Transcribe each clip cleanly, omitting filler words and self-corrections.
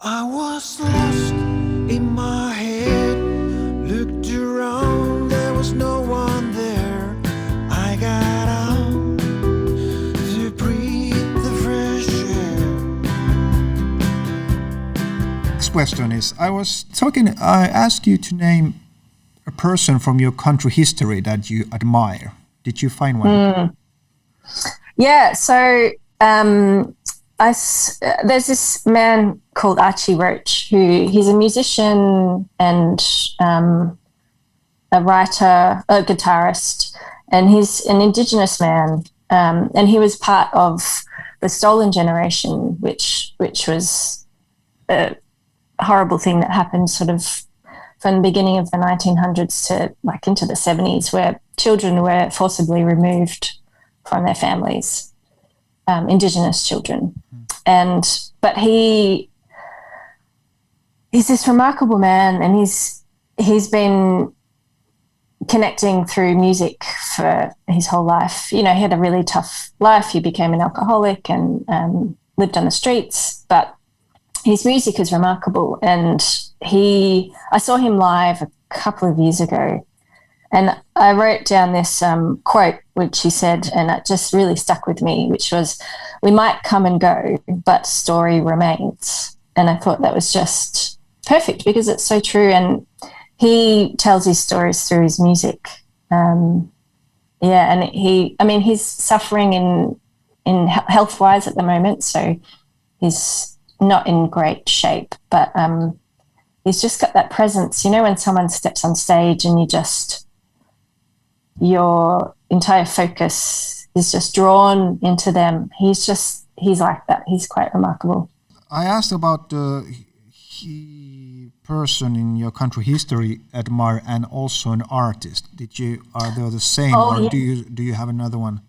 I was lost in my head, looked around, there was no one there. I got out to breathe the fresh air. Next question is, I asked you to name a person from your country history that you admire. Did you find one? Yeah, so there's this man called Archie Roach he's a musician and a writer, a guitarist, and he's an Indigenous man, and he was part of the Stolen Generation, which was a horrible thing that happened sort of from the beginning of the 1900s to like into the 70s, where children were forcibly removed from their families. Indigenous children, but he's this remarkable man, and he's been connecting through music for his whole life. You know, he had a really tough life. He became an alcoholic and lived on the streets, but his music is remarkable. And I saw him live a couple of years ago, and I wrote down this quote, which he said, and it just really stuck with me, which was, "We might come and go, but story remains." And I thought that was just perfect because it's so true. And he tells his stories through his music. And he's suffering in health-wise at the moment, so he's not in great shape, but he's just got that presence. You know, when someone steps on stage and your entire focus is just drawn into them. He's like that. He's quite remarkable. I asked about the person in your country history admire and also an artist. Are they the same, or yeah. do you have another one?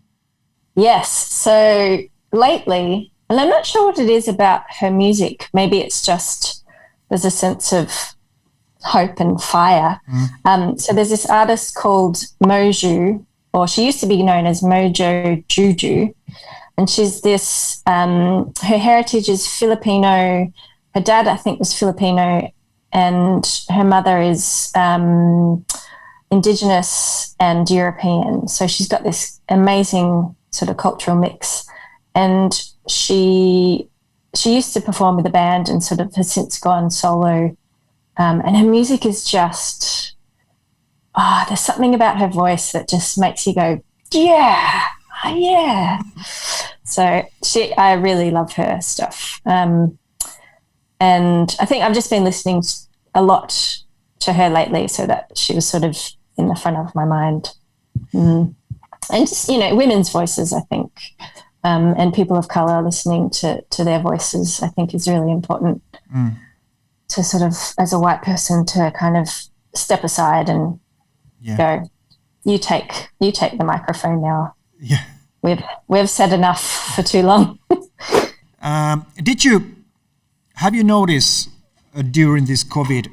Yes. So lately, and I'm not sure what it is about her music. Maybe it's just there's a sense of hope and fire. So there's this artist called Moju, or she used to be known as Mojo Juju, and she's this, her heritage is Filipino. Her dad, I think, was Filipino, and her mother is Indigenous and European. So she's got this amazing sort of cultural mix, and she used to perform with a band and sort of has since gone solo. And her music is just, there's something about her voice that just makes you go, yeah, yeah. So I really love her stuff. And I think I've just been listening a lot to her lately, so that she was sort of in the front of my mind. And just, you know, women's voices, I think, and people of colour listening to their voices, I think is really important. To sort of, as a white person, to kind of step aside and go, you take the microphone now. Yeah, we've said enough for too long. Have you noticed during this COVID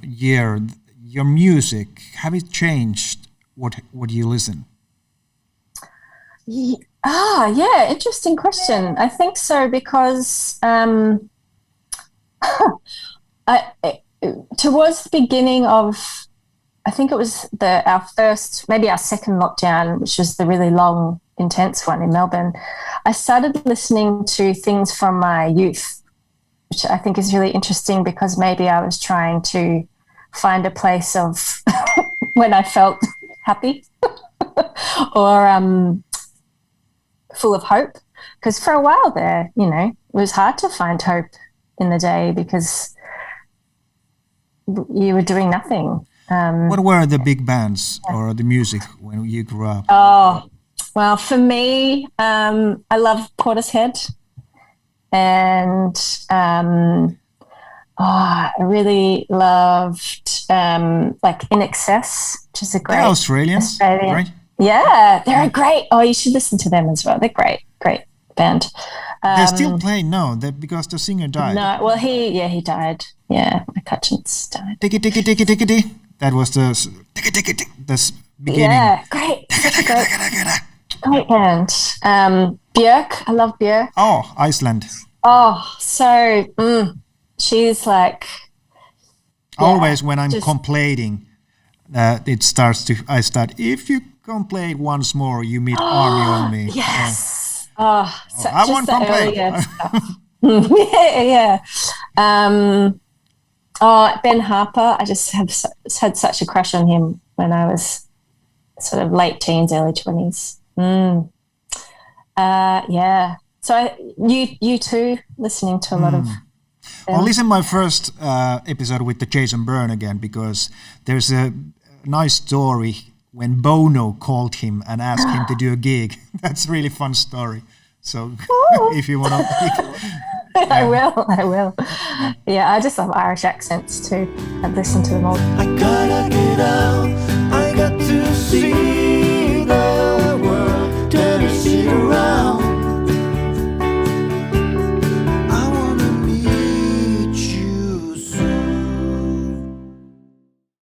year, your music, have it changed? What you listen? Yeah, interesting question. I think so, because towards the beginning of, I think it was our second lockdown, which was the really long, intense one in Melbourne, I started listening to things from my youth, which I think is really interesting, because maybe I was trying to find a place of when I felt happy or full of hope. Because for a while there, you know, it was hard to find hope in the day because you were doing nothing. What were the big bands or the music when you grew up? Oh, well, for me, I love Portishead, and I really loved like In Excess, which is a great Australians, right? Yeah, they're great. Oh, you should listen to them as well. They're great band. They're still playing now, because the singer died. No, well, he died. Yeah, McCutcheon's died. Ticky. That was the beginning. Yeah, great band. Björk, I love Björk. Oh, Iceland. Oh, so she's like Always when I'm complaining, I start, if you complain once more, you meet army on me. yes. Oh, so I just won't the complain. earlier stuff. Yeah. Ben Harper, I just have had such a crush on him when I was sort of late teens, early 20s. Yeah. So you too, listening to a lot of them. Well, listen my first episode with the Jason Byrne again, because there's a nice story when Bono called him and asked him to do a gig. That's a really fun story. So if you want to... I will. Yeah, I just love Irish accents too. I've listened to them all. I gotta get out, I got to see